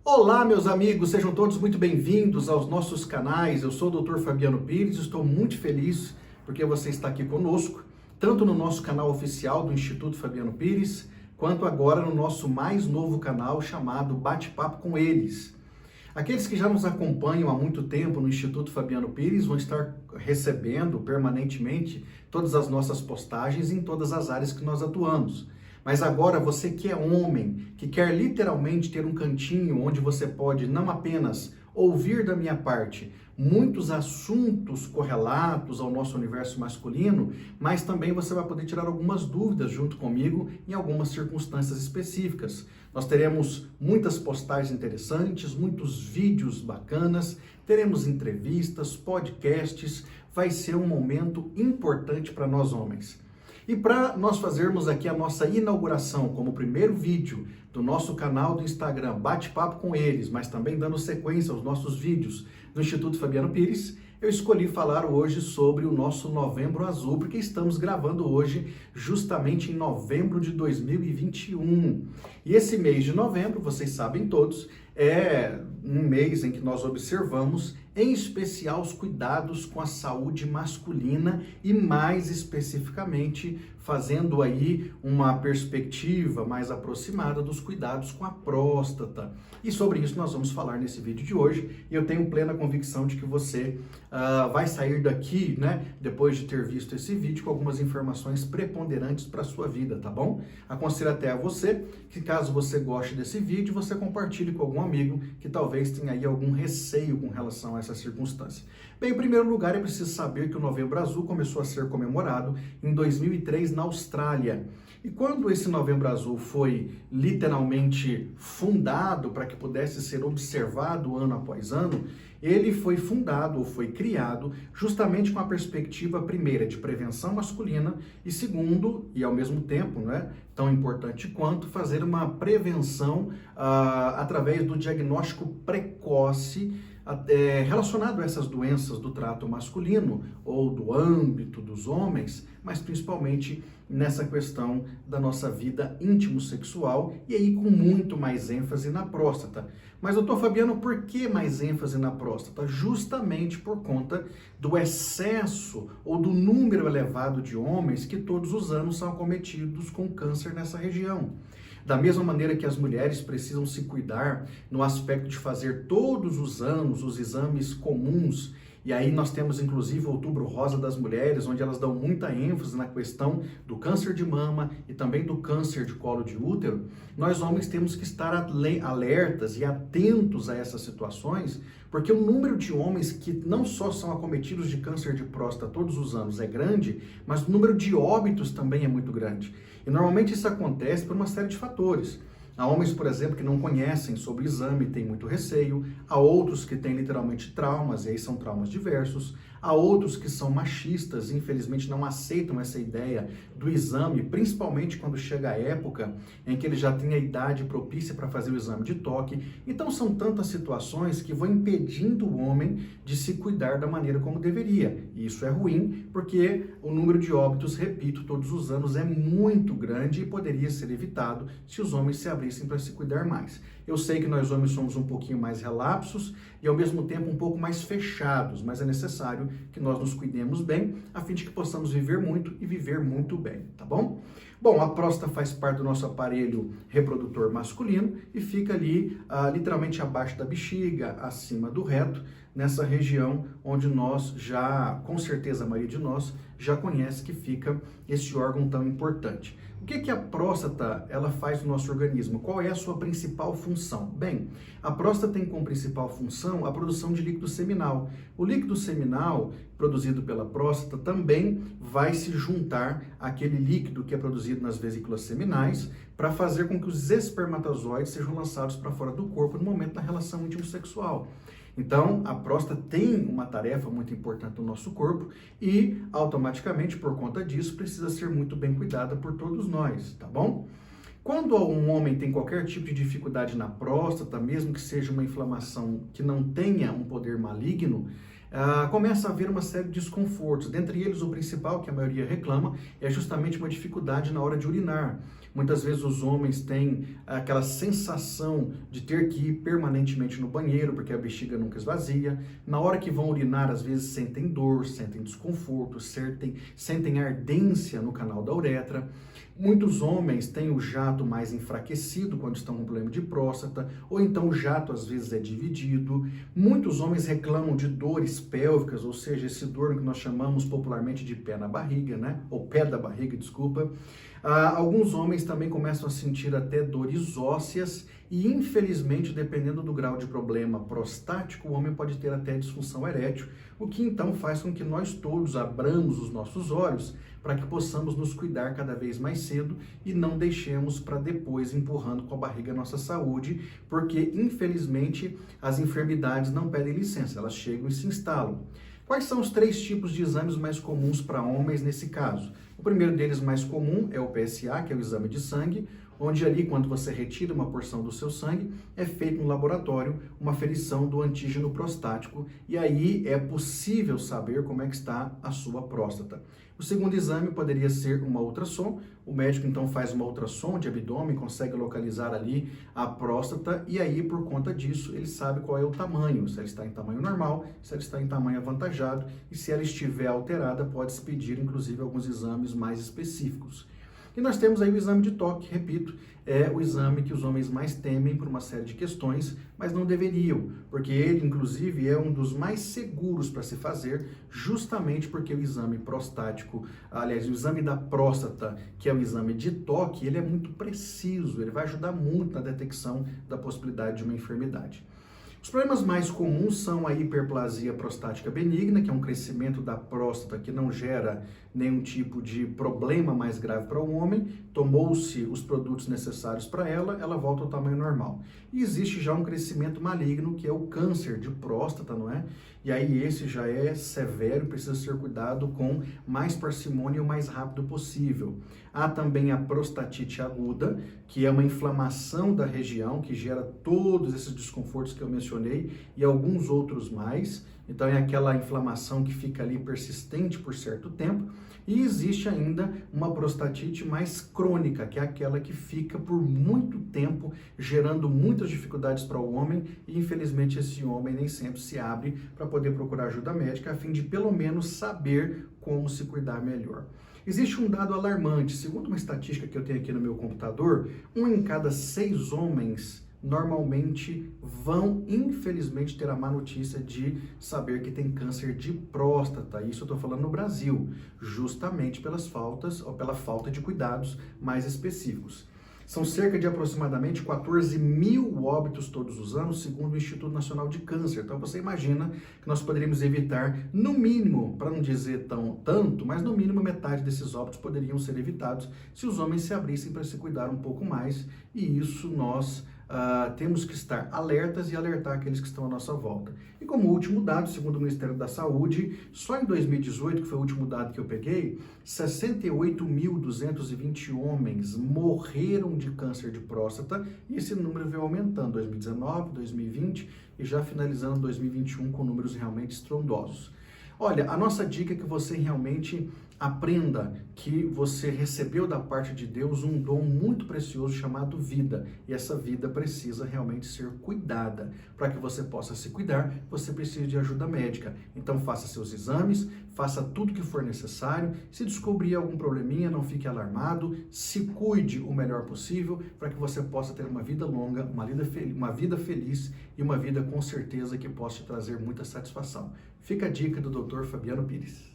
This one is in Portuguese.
Olá, meus amigos, sejam todos muito bem-vindos aos nossos canais. Eu sou o Dr. Fabiano Pires, estou muito feliz porque você está aqui conosco, tanto no nosso canal oficial do Instituto Fabiano Pires, quanto agora no nosso mais novo canal chamado Bate-Papo com Eles. Aqueles que já nos acompanham há muito tempo no Instituto Fabiano Pires vão estar recebendo permanentemente todas as nossas postagens em todas as áreas que nós atuamos. Mas agora você que é homem, que quer literalmente ter um cantinho onde você pode não apenas ouvir da minha parte muitos assuntos correlatos ao nosso universo masculino, mas também você vai poder tirar algumas dúvidas junto comigo em algumas circunstâncias específicas. Nós teremos muitas postagens interessantes, muitos vídeos bacanas, teremos entrevistas, podcasts, vai ser um momento importante para nós homens. E para nós fazermos aqui a nossa inauguração como primeiro vídeo do nosso canal do Instagram, Bate-Papo com Eles, mas também dando sequência aos nossos vídeos do Instituto Fabiano Pires, eu escolhi falar hoje sobre o nosso Novembro Azul, porque estamos gravando hoje justamente em novembro de 2021. E esse mês de novembro, vocês sabem todos, é um mês em que nós observamos, em especial, os cuidados com a saúde masculina e mais especificamente fazendo aí uma perspectiva mais aproximada dos cuidados com a próstata. E sobre isso nós vamos falar nesse vídeo de hoje e eu tenho plena convicção de que você vai sair daqui, né, depois de ter visto esse vídeo, com algumas informações preponderantes para a sua vida, tá bom? Aconselho até a você que, caso você goste desse vídeo, você compartilhe com algum amigo que talvez tenha aí algum receio com relação a essa circunstância. Bem, em primeiro lugar, é preciso saber que o Novembro Azul começou a ser comemorado em 2003 na Austrália. E quando esse Novembro Azul foi literalmente fundado para que pudesse ser observado ano após ano, ele foi fundado ou foi criado justamente com a perspectiva, primeira, de prevenção masculina e segundo, e ao mesmo tempo, né, tão importante quanto, fazer uma prevenção através do diagnóstico precoce relacionado a essas doenças do trato masculino ou do âmbito dos homens, mas principalmente nessa questão da nossa vida íntimo-sexual e aí com muito mais ênfase na próstata. Mas, doutor Fabiano, por que mais ênfase na próstata? Justamente por conta do excesso ou do número elevado de homens que todos os anos são acometidos com câncer nessa região. Da mesma maneira que as mulheres precisam se cuidar no aspecto de fazer todos os anos os exames comuns, e aí nós temos inclusive o Outubro Rosa das Mulheres, onde elas dão muita ênfase na questão do câncer de mama e também do câncer de colo de útero, nós homens temos que estar alertas e atentos a essas situações, porque o número de homens que não só são acometidos de câncer de próstata todos os anos é grande, mas o número de óbitos também é muito grande. E normalmente isso acontece por uma série de fatores. Há homens, por exemplo, que não conhecem sobre o exame, têm muito receio. Há outros que têm literalmente traumas, e aí são traumas diversos. Há outros que são machistas e infelizmente não aceitam essa ideia do exame, principalmente quando chega a época em que ele já tem a idade propícia para fazer o exame de toque. Então são tantas situações que vão impedindo o homem de se cuidar da maneira como deveria. E isso é ruim porque o número de óbitos, repito, todos os anos é muito grande e poderia ser evitado se os homens se abrissem para se cuidar mais. Eu sei que nós homens somos um pouquinho mais relapsos e ao mesmo tempo um pouco mais fechados, mas é necessário que nós nos cuidemos bem, a fim de que possamos viver muito e viver muito bem, tá bom? Bom, a próstata faz parte do nosso aparelho reprodutor masculino e fica ali literalmente abaixo da bexiga, acima do reto, nessa região onde nós já, com certeza a maioria de nós, já conhece que fica esse órgão tão importante. O que a próstata ela faz no nosso organismo? Qual é a sua principal função? Bem, a próstata tem como principal função a produção de líquido seminal. O líquido seminal produzido pela próstata também vai se juntar àquele líquido que é produzido nas vesículas seminais para fazer com que os espermatozoides sejam lançados para fora do corpo no momento da relação íntimo-sexual. Então, a próstata tem uma tarefa muito importante no nosso corpo e, automaticamente, por conta disso, precisa ser muito bem cuidada por todos nós, tá bom? Quando um homem tem qualquer tipo de dificuldade na próstata, mesmo que seja uma inflamação que não tenha um poder maligno, começa a haver uma série de desconfortos. Dentre eles, o principal, que a maioria reclama, é justamente uma dificuldade na hora de urinar. Muitas vezes os homens têm aquela sensação de ter que ir permanentemente no banheiro, porque a bexiga nunca esvazia. Na hora que vão urinar, às vezes sentem dor, sentem desconforto, sentem ardência no canal da uretra. Muitos homens têm o jato mais enfraquecido quando estão com problema de próstata, ou então o jato às vezes é dividido. Muitos homens reclamam de dores pélvicas, ou seja, esse dor que nós chamamos popularmente de pé na barriga, né? Ou pé da barriga, desculpa. Alguns homens também começam a sentir até dores ósseas e, infelizmente, dependendo do grau de problema prostático, o homem pode ter até disfunção erétil, o que então faz com que nós todos abramos os nossos olhos para que possamos nos cuidar cada vez mais cedo e não deixemos para depois empurrando com a barriga a nossa saúde, porque, infelizmente, as enfermidades não pedem licença, elas chegam e se instalam. Quais são os 3 tipos de exames mais comuns para homens nesse caso? O primeiro deles mais comum é o PSA, que é o exame de sangue, onde ali, quando você retira uma porção do seu sangue, é feito no laboratório uma aferição do antígeno prostático e aí é possível saber como é que está a sua próstata. O segundo exame poderia ser uma ultrassom. O médico então faz uma ultrassom de abdômen, consegue localizar ali a próstata e aí, por conta disso, ele sabe qual é o tamanho, se ela está em tamanho normal, se ela está em tamanho avantajado e se ela estiver alterada, pode-se pedir inclusive alguns exames mais específicos. E nós temos aí o exame de toque, repito, é o exame que os homens mais temem por uma série de questões, mas não deveriam, porque ele, inclusive, é um dos mais seguros para se fazer, justamente porque o exame prostático, aliás, o exame da próstata, que é o exame de toque, ele é muito preciso, ele vai ajudar muito na detecção da possibilidade de uma enfermidade. Os problemas mais comuns são a hiperplasia prostática benigna, que é um crescimento da próstata que não gera nenhum tipo de problema mais grave para o homem, tomou-se os produtos necessários para ela, ela volta ao tamanho normal. E existe já um crescimento maligno, que é o câncer de próstata, não é? E aí esse já é severo, precisa ser cuidado com mais parcimônia o mais rápido possível. Há também a prostatite aguda, que é uma inflamação da região, que gera todos esses desconfortos que eu mencionei e alguns outros mais. Então é aquela inflamação que fica ali persistente por certo tempo. E existe ainda uma prostatite mais crônica, que é aquela que fica por muito tempo, gerando muitas dificuldades para o homem e infelizmente esse homem nem sempre se abre para poder procurar ajuda médica a fim de pelo menos saber como se cuidar melhor. Existe um dado alarmante, segundo uma estatística que eu tenho aqui no meu computador, 1 em cada 6 homens normalmente vão, infelizmente, ter a má notícia de saber que tem câncer de próstata. Isso eu estou falando no Brasil, justamente pela falta de cuidados mais específicos. São cerca de aproximadamente 14 mil óbitos todos os anos, segundo o Instituto Nacional de Câncer. Então você imagina que nós poderíamos evitar, no mínimo, para não dizer tanto, mas no mínimo metade desses óbitos poderiam ser evitados se os homens se abrissem para se cuidar um pouco mais. E isso nós temos que estar alertas e alertar aqueles que estão à nossa volta. E como último dado, segundo o Ministério da Saúde, só em 2018, que foi o último dado que eu peguei, 68.220 homens morreram de câncer de próstata e esse número veio aumentando em 2019, 2020 e já finalizando 2021 com números realmente estrondosos. Olha, a nossa dica é que você realmente aprenda que você recebeu da parte de Deus um dom muito precioso chamado vida. E essa vida precisa realmente ser cuidada. Para que você possa se cuidar, você precisa de ajuda médica. Então faça seus exames, faça tudo que for necessário. Se descobrir algum probleminha, não fique alarmado. Se cuide o melhor possível para que você possa ter uma vida longa, uma vida feliz e uma vida com certeza que possa te trazer muita satisfação. Fica a dica do Dr. Fabiano Pires.